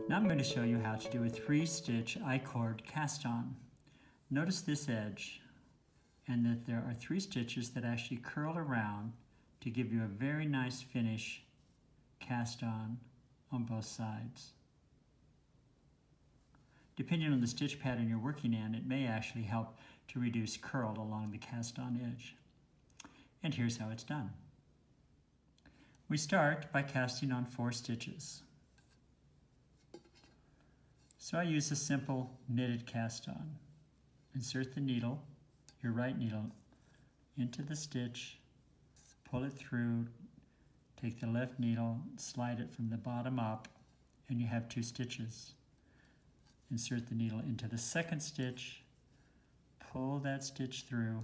Now I'm going to show you how to do a 3-stitch I-cord cast on. Notice this edge and that there are 3 stitches that actually curl around to give you a very nice finish cast on both sides. Depending on the stitch pattern you're working in, it may actually help to reduce curl along the cast on edge. And here's how it's done. We start by casting on 4 stitches. So I use a simple knitted cast on. Insert the needle, your right needle, into the stitch, pull it through, take the left needle, slide it from the bottom up, and you have 2 stitches. Insert the needle into the second stitch, pull that stitch through,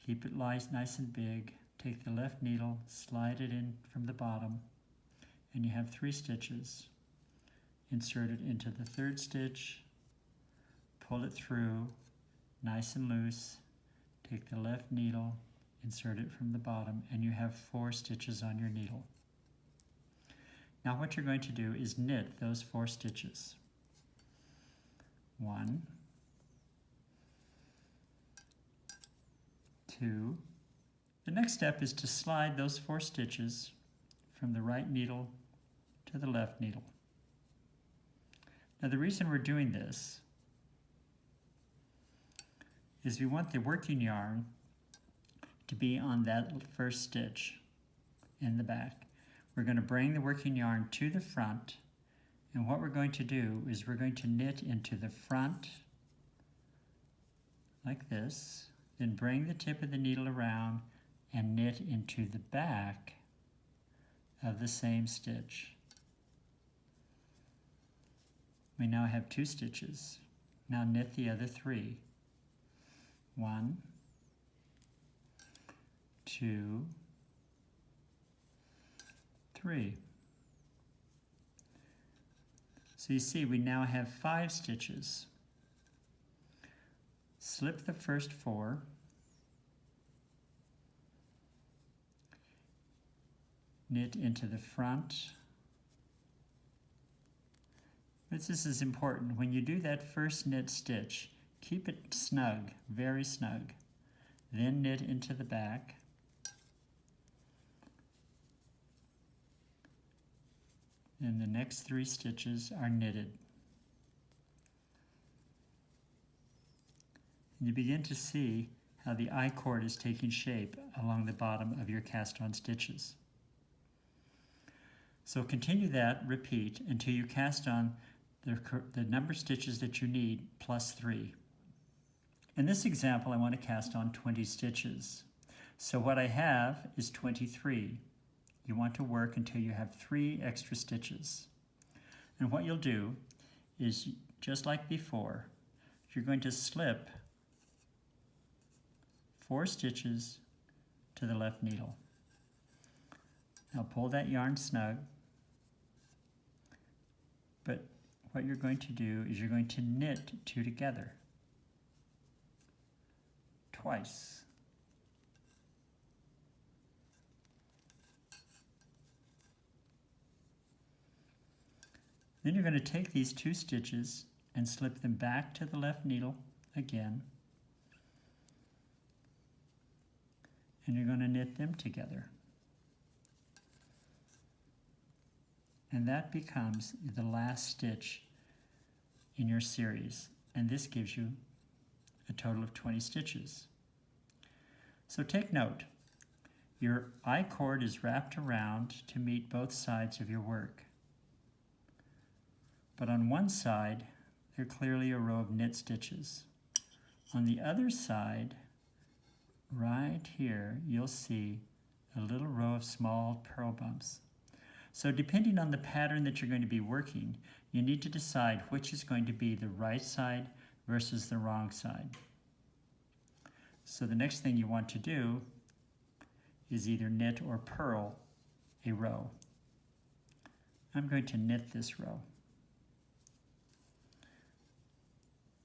keep it nice and big, take the left needle, slide it in from the bottom, and you have 3 stitches. Insert it into the third stitch, pull it through, nice and loose, take the left needle, insert it from the bottom, and you have 4 stitches on your needle. Now what you're going to do is knit those 4 stitches. 1, 2. The next step is to slide those 4 stitches from the right needle to the left needle. Now the reason we're doing this is we want the working yarn to be on that first stitch in the back. We're going to bring the working yarn to the front, and what we're going to do is we're going to knit into the front like this, then bring the tip of the needle around and knit into the back of the same stitch. We now have 2 stitches. Now knit the other 3. 1, 2, 3. So you see we now have 5 stitches. Slip the first 4. Knit into the front. But this is important. When you do that first knit stitch, keep it snug, very snug. Then knit into the back. And the next 3 stitches are knitted. And you begin to see how the I-cord is taking shape along the bottom of your cast-on stitches. So continue that, repeat, until you cast on the number of stitches that you need plus 3. In this example, I want to cast on 20 stitches. So what I have is 23. You want to work until you have 3 extra stitches. And what you'll do is, just like before, you're going to slip 4 stitches to the left needle. Now pull that yarn snug, but what you're going to do is you're going to knit 2 together twice. Then you're going to take these 2 stitches and slip them back to the left needle again, and you're going to knit them together. And that becomes the last stitch in your series, and this gives you a total of 20 stitches. So take note, your I-cord is wrapped around to meet both sides of your work. But on one side, they're clearly a row of knit stitches. On the other side, right here, you'll see a little row of small purl bumps. So depending on the pattern that you're going to be working, you need to decide which is going to be the right side versus the wrong side. So the next thing you want to do is either knit or purl a row. I'm going to knit this row.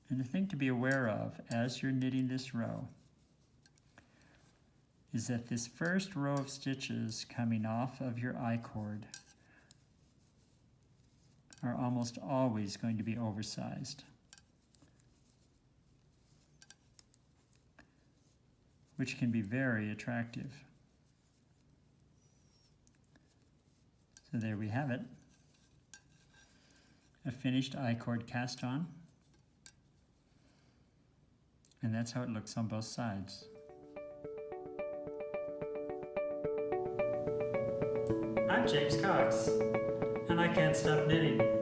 And the thing to be aware of as you're knitting this row is that this first row of stitches coming off of your I-cord are almost always going to be oversized, which can be very attractive. So there we have it, a finished I-cord cast on, and that's how it looks on both sides. I'm James Cox, and I can't stop knitting.